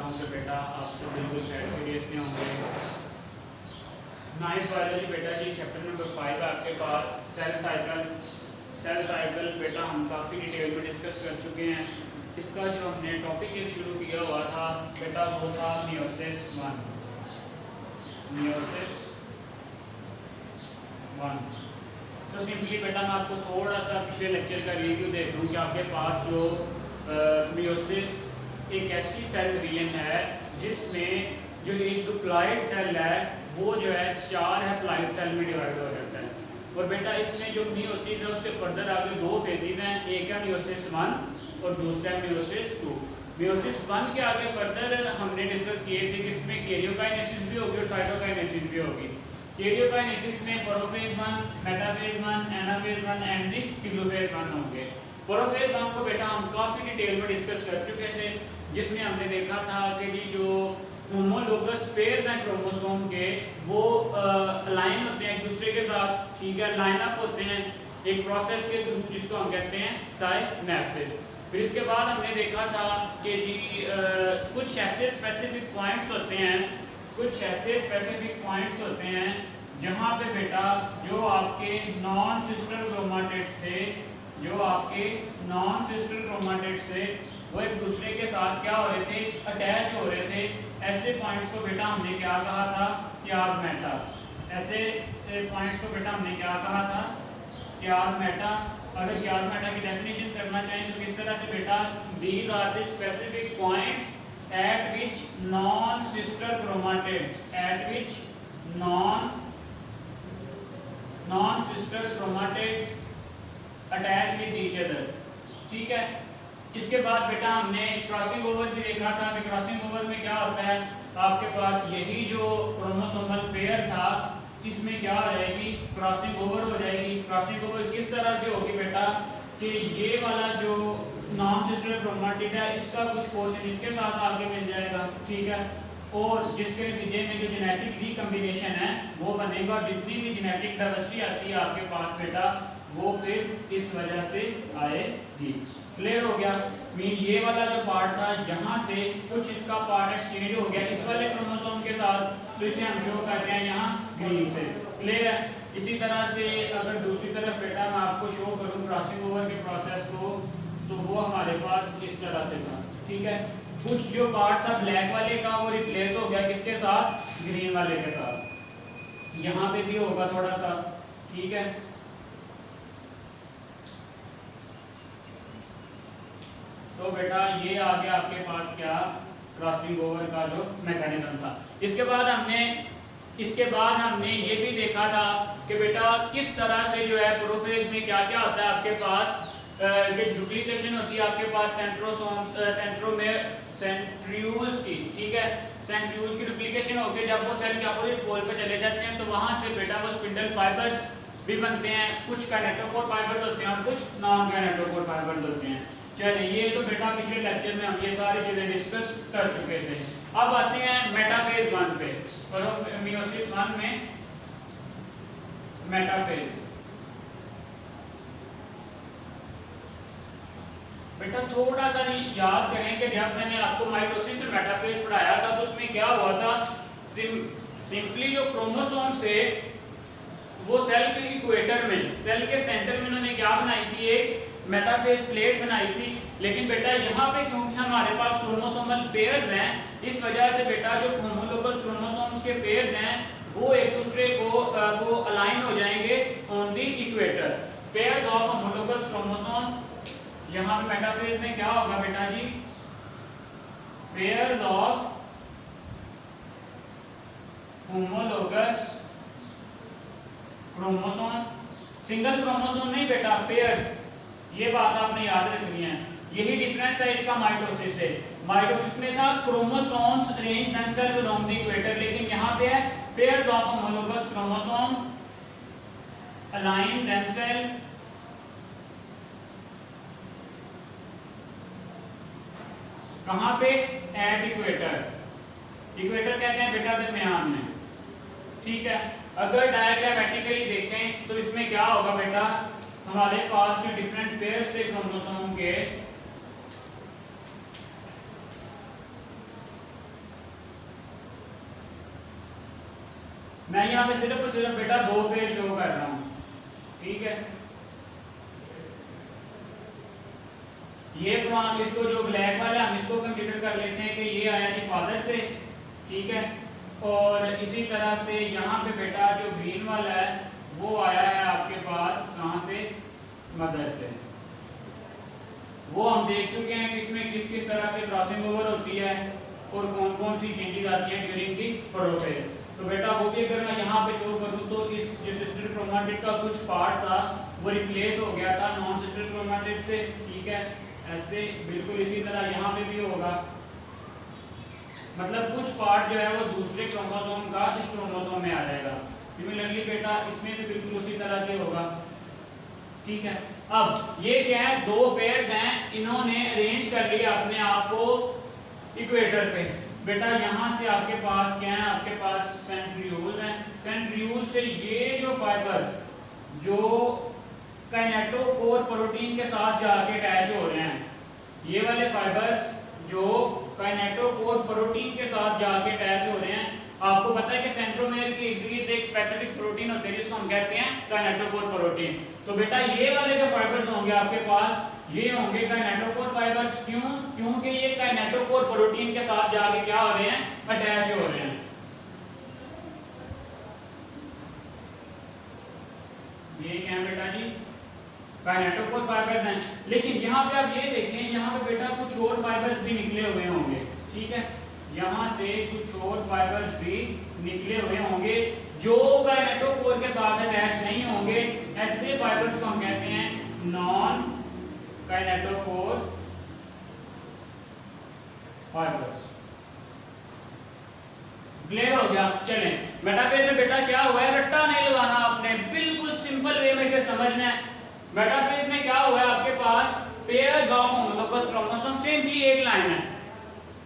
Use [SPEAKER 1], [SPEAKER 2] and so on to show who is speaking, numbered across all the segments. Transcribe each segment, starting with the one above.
[SPEAKER 1] हूँ कि बेटा आप सब बिल्कुल खैरियत से होंगे। नाइन्थ बायोलॉजी बेटा जी चैप्टर नंबर 5 आपके पास सेल साइकिल बेटा हम काफ़ी डिटेल में डिस्कस कर चुके हैं। इसका जो हमने टॉपिक एक शुरू किया हुआ था बेटा वो था मियोसिस वन। तो सिंपली बेटा मैं आपको थोड़ा सा पिछले लेक्चर का रिव्यू दे दूँ कि आपके पास जो मियोसिस एक ऐसी सेल डिवीजन है जिसमें जो एक डिप्लॉइड सेल है वो जो है 4 हैप्लॉइड सेल में डिवाइड हो जाता है। और बेटा इसमें जो मियोसिस है उसके फर्दर आगे 2 फेजेज हैं, एक है मियोसिस 1 और दूसरा है मियोसिस 2। मियोसिस 1 के आगे फर्दर हमने डिस्कस किए थे कि इसमें कैरियोकाइनेसिस भी होगी और साइटोकाइनेसिस भी होगी। कैरियोकाइनेसिस में prophase 1, metaphase 1, anaphase 1 and the telophase 1 होंगे। प्रोफेज 1 को बेटा हम काफ़ी डिटेल में डिस्कस कर चुके थे, जिसमें हमने देखा था कि जी जो होमोलोगस पेयर हैं क्रोमोसोम के वो अलाइन होते हैं एक दूसरे के साथ, ठीक है, लाइन अप होते हैं एक प्रोसेस के थ्रू जिसको हम कहते हैं साइनेप्सिस। फिर इसके बाद हमने देखा था कि जी कुछ ऐसे स्पेसिफिक पॉइंट्स होते हैं जहाँ पे बेटा जो आपके नॉन सिस्टर क्रोमाटिड्स थे वो एक दूसरे के साथ क्या हो रहे थे, अटैच हो रहे थे। ऐसे पॉइंट्स को बेटा हमने क्या कहा था, कियासमेटा। ऐसे पॉइंट्स को बेटा हमने क्या कहा था, कियासमेटा। अगर कियासमेटा की डेफिनेशन करना चाहें तो किस तरह से बेटा, these are the specific points at which non-sister chromatids attach with each other, ठीक है। इसके बाद बेटा हमने क्रॉसिंग ओवर भी देखा था कि क्रॉसिंग ओवर में क्या होता है, आपके पास यही जो क्रोमोसोमल पेयर था इसमें क्या हो जाएगी, क्रॉसिंग ओवर हो जाएगी। क्रॉसिंग ओवर किस तरह से होगी बेटा कि ये वाला जो नॉन सिस्टर क्रोमाटिड है इसका कुछ पोर्शन इसके साथ आगे मिल जाएगा, ठीक है, और जिसके नतीजे में जो जेनेटिक रिकॉम्बिनेशन है वो बनेगा और जितनी भी जेनेटिक डाइवर्सिटी आती है आपके पास बेटा वो फिर इस वजह से आएगी। क्लियर हो गया। मीन ये वाला जो पार्ट था यहाँ से कुछ इसका पार्ट एक्सचेंज हो गया इस वाले क्रोमोसोम के साथ, तो इसे हम शो कर रहे हैं यहाँ ग्रीन से। क्लियर है। इसी तरह से अगर दूसरी तरफ बेटा मैं आपको शो करूँ क्रॉसिंग ओवर के प्रोसेस को तो वो हमारे पास इस तरह से था, ठीक है। कुछ जो पार्ट था ब्लैक वाले का वो रिप्लेस हो गया किसके साथ, ग्रीन वाले के साथ। यहाँ पे भी होगा थोड़ा सा, ठीक है। तो बेटा ये आ गया आपके पास क्या, क्रॉसिंग ओवर का जो मैकेनिज्म था। इसके बाद हमने ये भी देखा था कि बेटा किस तरह से जो है प्रोफेज में क्या क्या होता है आपके पास, डुप्लीकेशन होती है आपके पास सेंट्रियोल्स की, ठीक है। सेंट्रियोल्स की डुप्लीकेशन होकर जब वो सेल के अपोजिट पोल पे चले जाते हैं तो वहां से बेटा वो स्पिंडल फाइबर्स भी बनते हैं। कुछ काइनेटोकोर फाइबर्स होते हैं और कुछ नॉन काइनेटोकोर फाइबर्स होते हैं। चलिए ये तो बेटा पिछले लेक्चर में हम ये सारी चीजें डिस्कस कर चुके थे। अब आते हैं मेटाफेज 1 पे, और मियोसिस 1 में मेटाफेज। बेटा थोड़ा सा याद करें कि जब मैंने आपको माइटोसिस और मेटाफेज पढ़ाया था तो उसमें क्या हुआ था, सिंपली जो क्रोमोसोम्स थे वो सेल के इक्वेटर में, सेल के सेंटर में उन्होंने क्या बनाई थी, एक मेटाफेज प्लेट बनाई थी। लेकिन बेटा यहाँ पे क्योंकि हमारे पास क्रोमोसोमल पेयर्स हैं इस वजह से बेटा जो होमोलोगस क्रोमोसोम्स के पेयर्स हैं वो एक दूसरे को वो अलाइन हो जाएंगे on the equator. Pairs of homologous chromosome, यहाँ पे मेटाफेज में क्या होगा बेटा जी, pairs of homologous chromosome, single chromosome नहीं बेटा, पेयर्स, ये बात आपने याद रखनी है। यही डिफरेंस है इसका माइटोसिस से। माइटोसिस में था chromosomes arrange themselves along the equator, लेकिन यहाँ पे है pairs of homologous chromosome align themselves कहाँ पे, एट इक्वेटर। इक्वेटर कहते हैं बेटा दरमियान में, ठीक है। अगर डायग्रामेटिकली देखें तो इसमें क्या होगा बेटा, हमारे पास जो डिफरेंट पेयर्स थे क्रोमोसोम के मैं यहाँ पे सिर्फ और सिर्फ बेटा 2 पेयर शो कर रहा हूँ, ठीक है। ये फ्रॉम, इसको जो ब्लैक वाला हम इसको कंसीडर कर लेते हैं कि ये आया जी फादर से, ठीक है। और इसी तरह से यहाँ पे बेटा जो ग्रीन वाला है वो आया है आपके पास कहाँ से, मदर से। वो हम देख चुके हैं कि इसमें किस किस तरह से क्रॉसिंग ओवर होती है और कौन कौन सी चेंजेस आती हैं ड्यूरिंग दी प्रोफेज। तो बेटा वो भी अगर मैं यहाँ पे शो करूँ तो इस जो सिस्टर क्रोमेटिड का कुछ पार्ट था वो रिप्लेस हो गया था नॉन सिस्टर क्रोमेटिड से, ठीक है। ऐसे बिल्कुल इसी तरह यहाँ पे भी होगा, मतलब कुछ पार्ट जो है वो दूसरे क्रोमोसोम का इस क्रोमोसोम में आ जाएगा। सिमिलरली बेटा इसमें भी बिल्कुल उसी तरह से होगा, ठीक है। अब ये क्या है, 2 पेयर्स हैं, इन्होंने अरेंज कर लिया अपने आप को इक्वेटर पे। बेटा यहाँ से आपके पास क्या है, आपके पास सेंट्रियोल है। सेंट्रियोल से ये जो फाइबर्स जो काइनेटोकोर प्रोटीन के साथ जाके अटैच हो रहे हैं, ये वाले फाइबर्स जो काइनेटोकोर प्रोटीन के साथ जाके अटैच हो रहे हैं, आपको पता है कि सेंट्रोमेयर के इर्द गिर्द एक स्पेसिफिक प्रोटीन होती है जिसको हम कहते हैं काइनेटोकोर प्रोटीन। तो बेटा ये वाले जो फाइबर्स होंगे आपके पास, ये होंगे काइनेटोकोर फाइबर्स। क्यों? क्योंकि ये काइनेटोकोर प्रोटीन के साथ जाके क्या हो रहे हैं, अटैच हो रहे हैं। ये क्या है बेटा जी, काइनेटोकोर फाइबर्स हैं। लेकिन यहाँ पे आप ये देखें, यहाँ पे बेटा कुछ और फाइबर्स भी निकले हुए होंगे, ठीक है। यहाँ से कुछ और फाइबर्स भी निकले हुए होंगे जो काइनेटोकोर के साथ अटैच नहीं होंगे। ऐसे फाइबर्स को हम कहते हैं नॉन काइनेटोकोर फाइबर्स। क्लियर हो गया? चलें मेटाफेज में बेटा क्या हुआ है, रट्टा नहीं लगाना आपने, बिल्कुल सिंपल वे में इसे समझना है। मेटाफेज में क्या हुआ है, आपके पास pairs of homologous chromosome, simply एक लाइन है,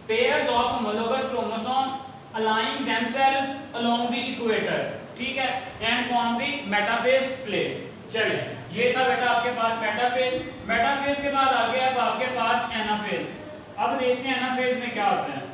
[SPEAKER 1] pairs of homologous chromosome aligning themselves along the equator, ठीक है, and form the metaphase plane. चलिए ये था बेटा आपके पास मेटाफेज। मेटाफेज के बाद आ गया अब आपके पास एनाफेज। अब देखते हैं एनाफेज में क्या होता है।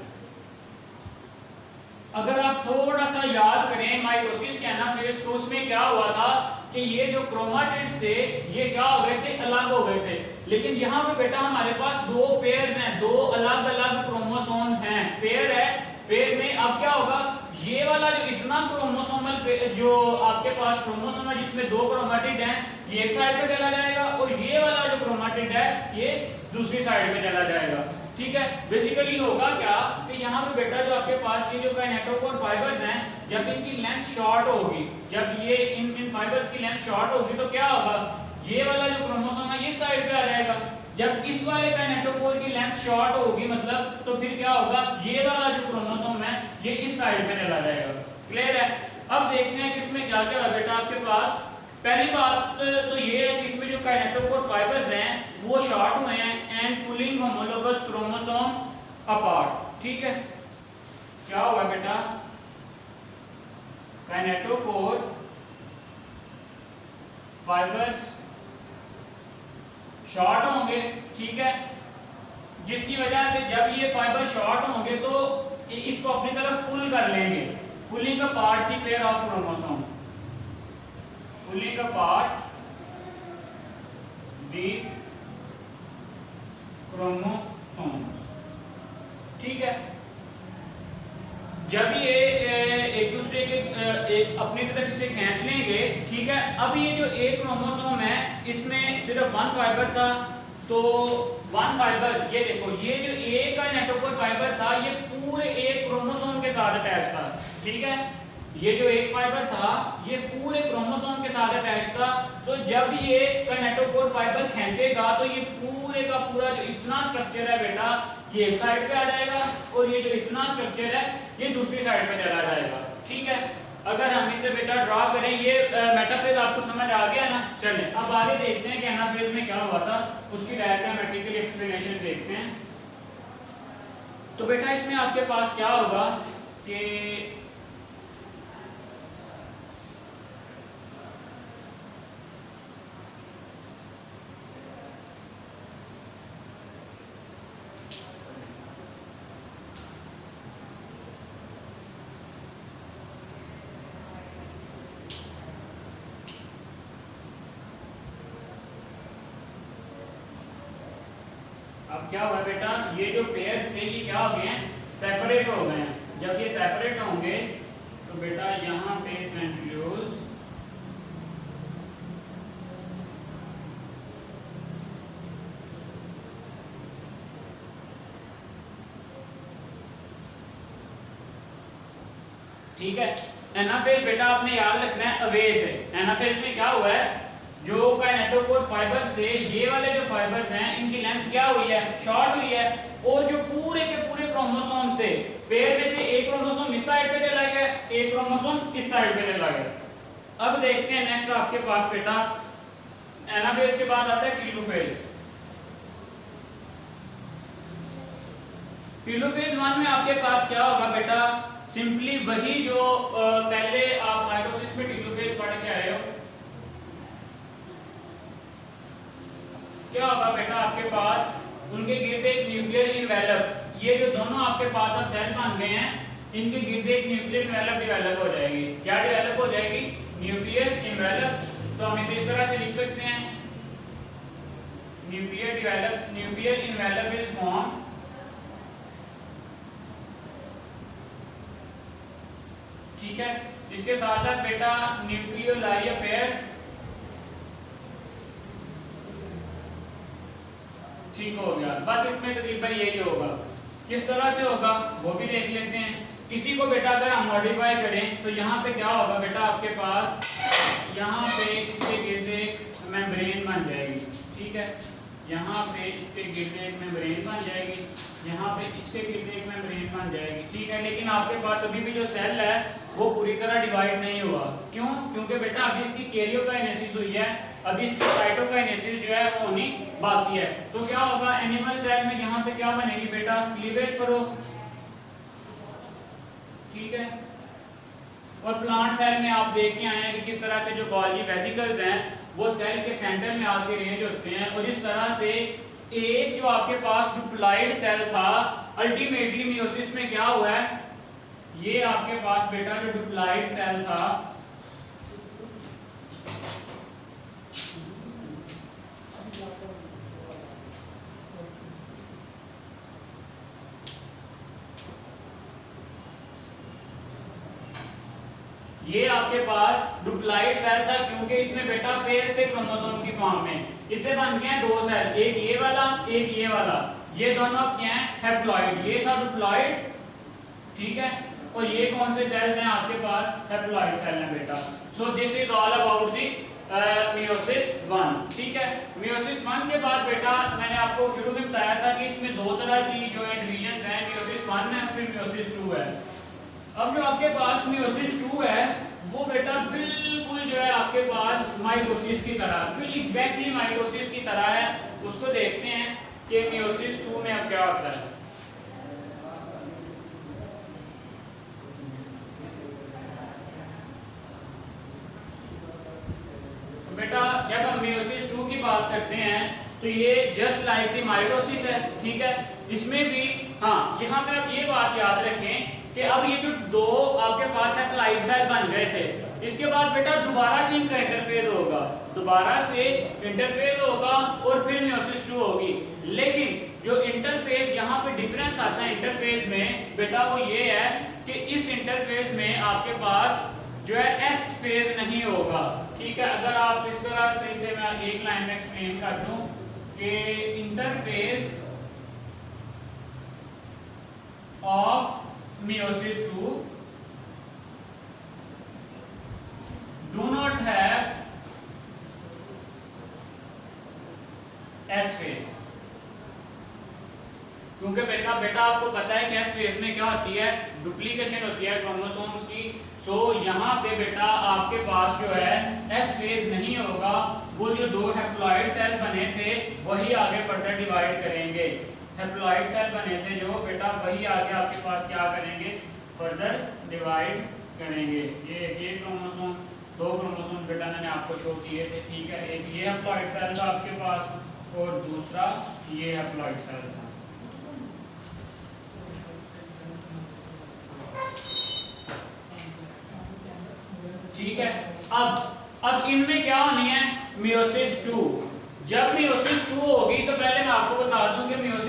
[SPEAKER 1] अगर आप थोड़ा सा याद करें माइटोसिस के एनाफेज को, उसमें क्या हुआ था कि ये जो क्रोमाटिड्स थे ये क्या हो गए थे, अलग हो गए थे। लेकिन यहाँ पे बेटा हमारे पास 2 पेयर हैं, 2 अलग अलग क्रोमोसोम्स हैं, पेयर है। पेयर में अब क्या होगा, ये वाला जो इतना क्रोमोसोमल जो आपके पास क्रोमोसोम है जिसमें 2 क्रोमेटिड हैं, ये एक साइड पे चला जाएगा और ये वाला जो क्रोमेटिड है ये दूसरी साइड पे चला जाएगा, ठीक है। बेसिकली होगा क्या कि यहाँ पे बेटा जो आपके पास ये जो काइनेटोकोर फाइबर्स हैं, जब इनकी लेंथ शॉर्ट होगी, जब ये इन फाइबर्स की लेंथ शॉर्ट होगी तो क्या होगा, ये वाला जो क्रोमोसोम है इस साइड पे आ जाएगा। जब इस वाले काइनेटोकोर की लेंथ शॉर्ट होगी मतलब, तो फिर क्या होगा, ये वाला जो क्रोमोसोम है ये इस साइड पे चला जाएगा। क्लियर है? अब देखते हैं कि इसमें क्या क्या है बेटा आपके पास। पहली बात तो ये है कि इसमें जो काइनेटोकोर फाइबर्स हैं वो शॉर्ट हुए हैं and pulling homologous chromosome apart, ठीक है। क्या हुआ बेटा, काइनेटोकोर फाइबर्स शॉर्ट होंगे, ठीक है, जिसकी वजह से जब ये फाइबर शॉर्ट होंगे तो इसको अपनी तरफ पुल कर लेंगे। Pulling apart the pair of chromosome, pulling apart the chromosomes, ठीक है। जब ये एक दूसरे के अपनी तरफ से खींच लेंगे, ठीक है। अब ये जो एक क्रोमोसोम है इसमें सिर्फ 1 फाइबर था, तो 1 फाइबर, ये देखो ये जो एक काइनेटोकोर फाइबर था ये पूरे एक क्रोमोसोम के साथ अटैच था, ठीक है। ये जो एक फाइबर था ये पूरे क्रोमोसोम के साथ अटैच था। सो जब ये काइनेटोकोर फाइबर खींचेगा तो ये पूरे का पूरा जो इतना स्ट्रक्चर है बेटा ये एक साइड पे आ जाएगा और ये जो इतना स्ट्रक्चर है ये दूसरी साइड पे चला जाएगा, ठीक है। अगर हम इसे बेटा ड्रॉ करें, ये मेटाफेज आपको समझ आ गया ना। चलिए अब आगे देखते हैं कि एनाफेज में क्या हुआ था, उसकी डायग्रामेटिकल एक्सप्लेनेशन देखते हैं। तो बेटा इसमें आपके पास क्या होगा कि अब क्या हुआ बेटा, ये जो पेयर्स थे ये क्या हो गए हैं, सेपरेट हो गए हैं। जब ये सेपरेट होंगे तो बेटा यहाँ पे सेंट्रियोल्स ठीक है। एनाफेज बेटा आपने याद रखना है अवे से। एनाफेज में क्या हुआ है, जो काइनेटोकोर फाइबर्स थे, ये वाले जो फाइबर्स हैं इनकी लेंथ क्या हुई है, शॉर्ट हुई है, और जो पूरे के पूरे क्रोमोसोम से पेयर में से एक क्रोमोसोम इस साइड पे चला गया, एक क्रोमोसोम इस साइड पे चला गया। अब देखते हैं नेक्स्ट आपके पास बेटा एनाफेज के बाद आता है टीलोफेज। टीलोफेज 1 में आपके पास क्या होगा बेटा, सिंपली वही जो पहले आप माइटोसिस में टीलोफेज पढ़ के आए हो। क्या होगा बेटा, आपके पास उनके गिर्द एक न्यूक्लियर इनवेलप, ये जो दोनों आपके पास अब सेल बन गए हैं, इनके गिर्द एक न्यूक्लियर इनवेलप डेवलप हो जाएगी। क्या डेवलप हो जाएगी, न्यूक्लियर इनवेलप। तो हम इसे इस तरह से लिख सकते हैं, न्यूक्लियर इनवेलप इज फॉर्म ठीक है। इसके साथ साथ बेटा न्यूक्लियोलाइया पेयर ठीक हो गया। बस इसमें तकरीबन यही होगा। किस तरह से होगा वो भी देख लेते हैं। इसी को बेटा अगर हम मॉडिफाई करें तो यहाँ पे क्या होगा बेटा, आपके पास यहाँ पे इसके गिर्द एक मेम्ब्रेन बन जाएगी। ठीक है, यहाँ पे इसके गिर्द एक मेम्ब्रेन बन जाएगी, यहाँ पे इसके गिर्द एक मेम्ब्रेन बन जाएगी। ठीक है, लेकिन आपके पास अभी भी जो सेल है वो पूरी तरह डिवाइड नहीं हुआ। क्यों? क्योंकि बेटा अभी इसकी कैरियोकाइनेसिस हुई है, अभी इसकी साइटोकाइनेसिस जो है वो होनी बाकी है। तो क्या होगा, एनिमल सेल में यहाँ पे क्या बनेगी बेटा, क्लीवेज फरो। ठीक है, और प्लांट सेल में आप देख के आए हैं कि किस तरह से जो गोल्गी वेसिकल्स हैं वो सेल के सेंटर में आके रेंज होते हैं, और इस तरह से एक जो आपके पास डुप्लॉइड सेल था, अल्टीमेटली मियोसिस में क्या हुआ है, ये आपके पास बेटा जो डुप्लॉइड सेल था ये आपके पास डुप्लॉइड सेल था, क्योंकि इसमें बेटा पेयर से क्रोमोसोम की फॉर्म में इससे बन गए दो सेल, एक ये वाला एक ये वाला, ये दोनों क्या हैं, हैप्लॉइड। ये था डुप्लॉइड, ठीक है, और ये कौन से सेल्स हैं आपके पास, हैप्लॉइड सेल हैं बेटा। So this is all about the meiosis 1। ठीक है, मियोसिस 1 के बाद बेटा मैंने आपको शुरू में बताया था कि इसमें दो तरह की जो है डिवीजन है, मियोसिस 1 है फिर मियोसिस 2 है। अब जो आपके पास मियोसिस 2 है वो बेटा बिल्कुल जो है आपके पास माइटोसिस की तरह, बिल्कुल एग्जैक्टली माइटोसिस की तरह है। उसको देखते हैं कि मियोसिस 2 में अब क्या होता है। तो बेटा जब हम मियोसिस 2 की बात करते हैं तो ये जस्ट लाइक दी माइटोसिस है। ठीक है, इसमें भी हाँ, यहाँ पे आप ये बात याद रखें कि अब ये जो दो आपके पास हैप्लॉइड सेल बन गए थे, इसके बाद बेटा दोबारा से इनका इंटरफेज होगा, दोबारा से इंटरफेज होगा और फिर मियोसिस 2 होगी। लेकिन जो इंटरफेज यहाँ पे डिफरेंस आता है इंटरफेज में बेटा वो ये है कि इस इंटरफेज में आपके पास जो है एस फेज नहीं होगा। ठीक है, अगर आप इस तरह से इसे मैं एक लाइन में एक्सप्लेन कर दूं कि interphase of meiosis 2 do not have S phase, क्योंकि बेटा आपको पता है कि S phase में क्या होती है, डुप्लीकेशन होती है क्रोमोसोम्स की। सो यहाँ पे बेटा आपके पास जो है S phase नहीं होगा, वो जो दो हैप्लॉइड सेल बने थे वही आगे फर्दर डिवाइड करेंगे। हैप्लॉइड सेल बने थे जो बेटा वही आगे आपके पास क्या करेंगे, फर्दर डिवाइड करेंगे। ये क्रोमोसोम, दो क्रोमोसोम बेटा मैंने आपको शो किए थे। ठीक है, एक ये हैप्लॉइड सेल था आपके पास और दूसरा ये हैप्लॉइड सेल था। ठीक है, अब इनमें क्या होनी है, मियोसिस 2। जब मियोसिस 2 होगी तो पहले मैं आपको बता दूं कि मियोसिस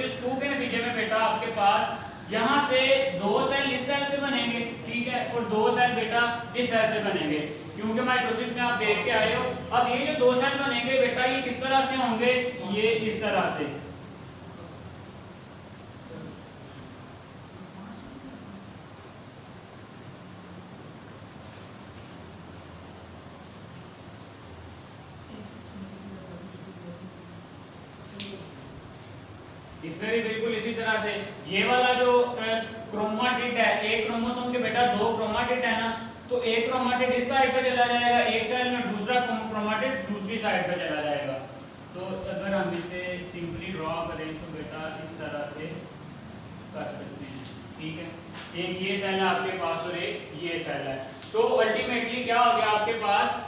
[SPEAKER 1] यहाँ से 2 सेल इस सेल से बनेंगे, ठीक है, और 2 सेल बेटा इस सेल से बनेंगे, क्योंकि माइटोसिस में आप देख के आए हो। अब ये जो 2 सेल बनेंगे बेटा ये किस तरह से होंगे, ये इस तरह से। इसमें भी बिल्कुल इसी तरह से ये वाला जो क्रोमाटिड है, एक क्रोमोसोम के बेटा 2 क्रोमाटिड है ना, तो एक क्रोमाटिड इस साइड पे चला जाएगा एक सेल में, दूसरा क्रोमाटिड दूसरी साइड पे चला जाएगा। तो अगर हम इसे सिंपली ड्रॉ करें तो बेटा इस तरह से कर सकते हैं, ठीक है। एक ये सेल है आपके पास और एक ये सेल है। सो अल्टीमेटली क्या हो गया आपके पास,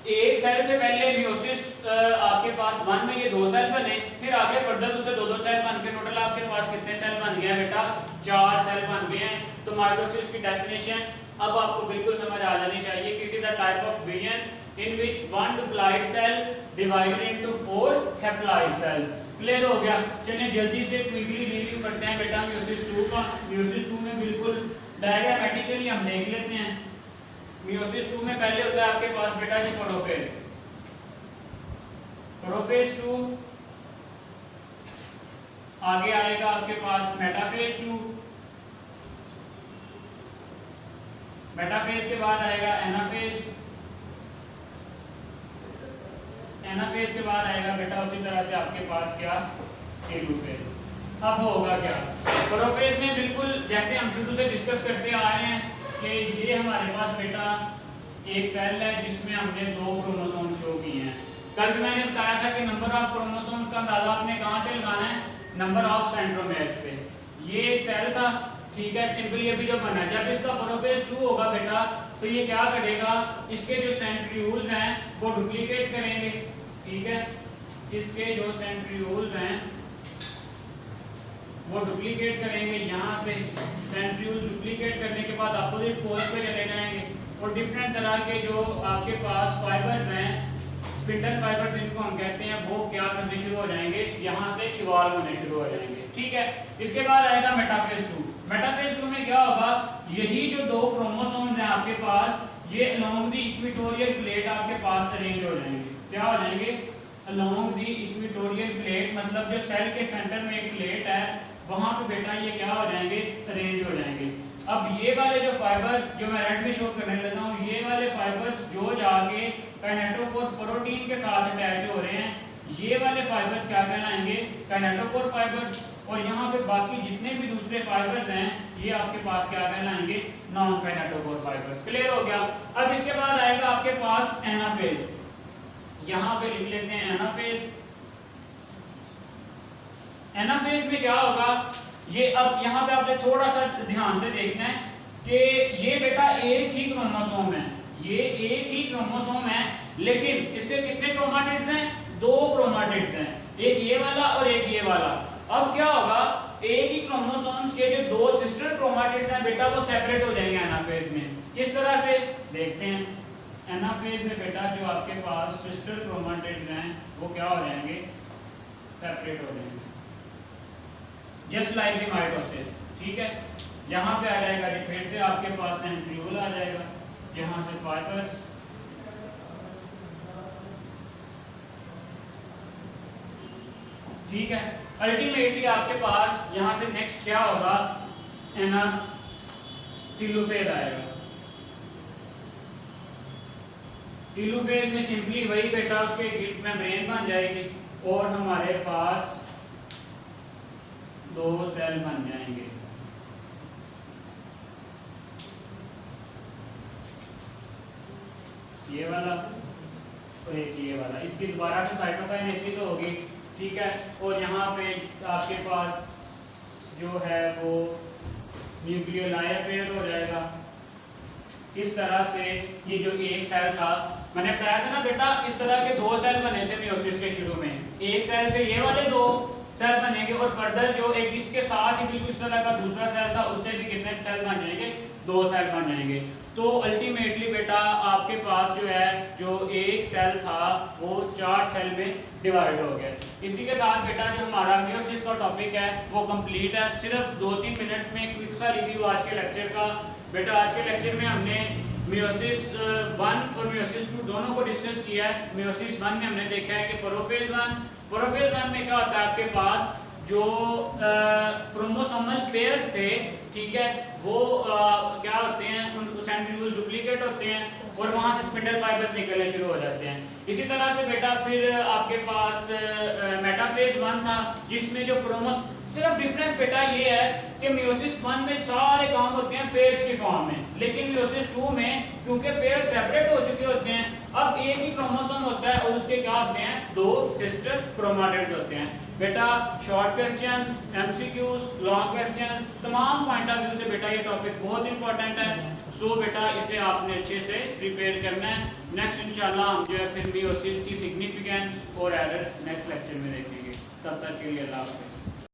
[SPEAKER 1] एक सेल से पहले मियोसिस आपके पास 1 में ये 2 सेल बने, फिर आगे फर्दर उससे 2-2 सेल बन के टोटल आपके पास कितने सेल बन गए बेटा, 4 सेल बन गए हैं। तो माइटोसिस की डेफिनेशन अब आपको बिल्कुल समझ आ जानी चाहिए कि it is the type of division in which 1 diploid cell divided into 4 haploid cells. Clear हो गया। चलिए जल्दी से क्विकली रिव्यू करते हैं बेटा मियोसिस 2 का। मियोसिस 2 में बिल्कुल डायग्रामेटिकली हम देख लेते हैं। मियोसिस 2 में पहले होता है आपके पास बेटा जी प्रोफेज। प्रोफेज 2, आगे आएगा आपके पास मेटाफेज 2, मेटाफेज के बाद आएगा एनाफेज, एनाफेज के बाद आएगा बेटा उसी तरह से आपके पास क्या, टेलोफेज। अब होगा क्या, प्रोफेज में बिल्कुल जैसे हम शुरू से डिस्कस करते आ रहे हैं कि ये हमारे पास बेटा एक सेल है जिसमें हमने 2 क्रोमोसोम शो किए हैं। कल भी मैंने बताया था कि नंबर ऑफ क्रोमोसोम्स का अंदाजा आपने कहां से लगाना है, नंबर ऑफ सेंट्रोमेर्स पे। ये एक सेल था, ठीक है, सिंपली अभी जो बना है, जब इसका प्रोफेज 2 होगा बेटा तो ये क्या करेगा, इसके जो सेंट्रियोल्स हैं वो डुप्लीकेट करेंगे, ठीक है, इसके जो सेंट्रियोल्स हैं वो डुप्लीकेट करेंगे। यहाँ पे सेंट्रियोल डुप्लीकेट करने के बाद अपोजिट पोल पे चले जाएंगे और डिफरेंट तरह के जो आपके पास फाइबर्स हैं, स्पिंडल फाइबर्स जिनको हम कहते हैं, वो क्या करने शुरू हो जाएंगे, यहाँ से इवॉल्व होने शुरू हो जाएंगे, ठीक है। इसके बाद आएगा मेटाफेज 2। मेटाफेज 2 में क्या होगा, यही जो 2 क्रोमोसोम्स हैं आपके पास, ये अलोंग द इक्वेटोरियल प्लेट आपके पास अरेंज हो जाएंगे। क्या हो जाएंगे, अलोंग द इक्वेटोरियल प्लेट, मतलब जो सेल के सेंटर में एक प्लेट है वहां पे बेटा ये क्या हो जाएंगे, अरेंज हो जाएंगे। अब ये वाले जो फाइबर्स जो मैं रेड में शो करने लगा हूँ, ये वाले फाइबर्स जो जाके काइनेटोकोर प्रोटीन के साथ अटैच हो रहे हैं, ये वाले फाइबर्स क्या कहलाएंगे, काइनेटोकोर फाइबर्स। और यहाँ पे बाकी जितने भी दूसरे फाइबर्स हैं ये आपके पास क्या कहलाएंगे, नॉन काइनेटोकोर फाइबर्स। क्लियर हो गया। अब इसके बाद आएगा आपके पास एनाफेज। यहाँ पे लिख लेते हैं एनाफेज। एनाफेज में क्या होगा, ये अब यहाँ पे आपने थोड़ा सा ध्यान से देखना है कि ये बेटा एक ही क्रोमोसोम है, ये एक ही क्रोमोसोम है, लेकिन इसके कितने क्रोमाटिड्स हैं, 2 क्रोमाटिड्स हैं, एक ये वाला और एक ये वाला। अब क्या होगा, एक ही क्रोमोसोम्स के जो 2 सिस्टर क्रोमाटिड्स हैं बेटा वो सेपरेट हो जाएंगे एनाफेज में। किस तरह से देखते हैं, एनाफेज में बेटा जो आपके पास सिस्टर क्रोमाटिड्स हैं वो क्या हो जाएंगे, सेपरेट हो जाएंगे, जस्ट लाइक द माइटोसिस, ठीक है। यहाँ पे आ जाएगा फिर से आपके पास सेंट्रियोल आ जाएगा, यहाँ से फाइबर्स, ठीक है। अल्टीमेटली आपके पास यहाँ से नेक्स्ट क्या होगा, टेलोफेज आएगा। टेलोफेज में सिंपली वही बेटा उसके गिल्ट मेम्ब्रेन बन जाएगी और हमारे पास 2 सेल बन जाएंगे। ये वाला और एक ये वाला, इसकी दोबारा से साइटोकाइनेसिस होगी, ठीक है। और यहाँ पे आपके पास जो है वो न्यूक्लियोलायर पेयर हो जाएगा। इस तरह से ये जो एक सेल था, मैंने बताया था ना बेटा, इस तरह के 2 सेल बने थे मियोसिस के शुरू में, एक सेल से ये वाले 2 सेल बनेंगे और फर्दर जो एक इसके साथ ही बिल्कुल इस तरह का दूसरा सेल था उससे भी कितने सेल बन जाएंगे, 2 सेल बन जाएंगे। तो अल्टीमेटली बेटा आपके पास जो है जो एक सेल था वो 4 सेल में डिवाइड हो गया। इसी के साथ बेटा जो हमारा मियोसिस का टॉपिक है वो कंप्लीट है। सिर्फ 2-3 मिनट में क्विक सा रिव्यू आज के लेक्चर का। बेटा आज के लेक्चर में हमने मियोसिस 1 और मियोसिस 2 दोनों को डिस्कस किया है। मियोसिस 1 में हमने देखा है कि प्रोफेज 1 में क्या होता है, आपके पास जो क्रोमोसोमल पेयर्स थे, ठीक है, वो क्या होते हैं, उन सेंट्रीफ्यूज डुप्लीकेट होते हैं और वहां से स्पिंडल फाइबर्स निकलने शुरू हो जाते हैं। इसी तरह से बेटा फिर आपके पास मेटाफेज 1 था जिसमें जो सिर्फ डिफरेंस बेटा ये है कि मियोसिस 1 में सारे काम होते हैं पेयर्स की फॉर्म में, लेकिन मियोसिस 2 में क्योंकि पेयर सेपरेट हो चुके होते हैं, अब एक ही क्रोमोसोम होता है और उसके क्या होते हैं, 2 सिस्टर क्रोमैटिड्स होते हैं। बेटा short questions, MCQs, long questions, तमाम पॉइंट ऑफ व्यू से बेटा ये टॉपिक बहुत इंपॉर्टेंट है। सो बेटा इसे आपने अच्छे से प्रिपेयर करना है। नेक्स्ट इंशाल्लाह हम जो है फिर मियोसिस की सिग्निफिकेंस और एरर्स नेक्स्ट लेक्चर में देखेंगे। तब तक के लिए अल्लाह हाफ़िज़।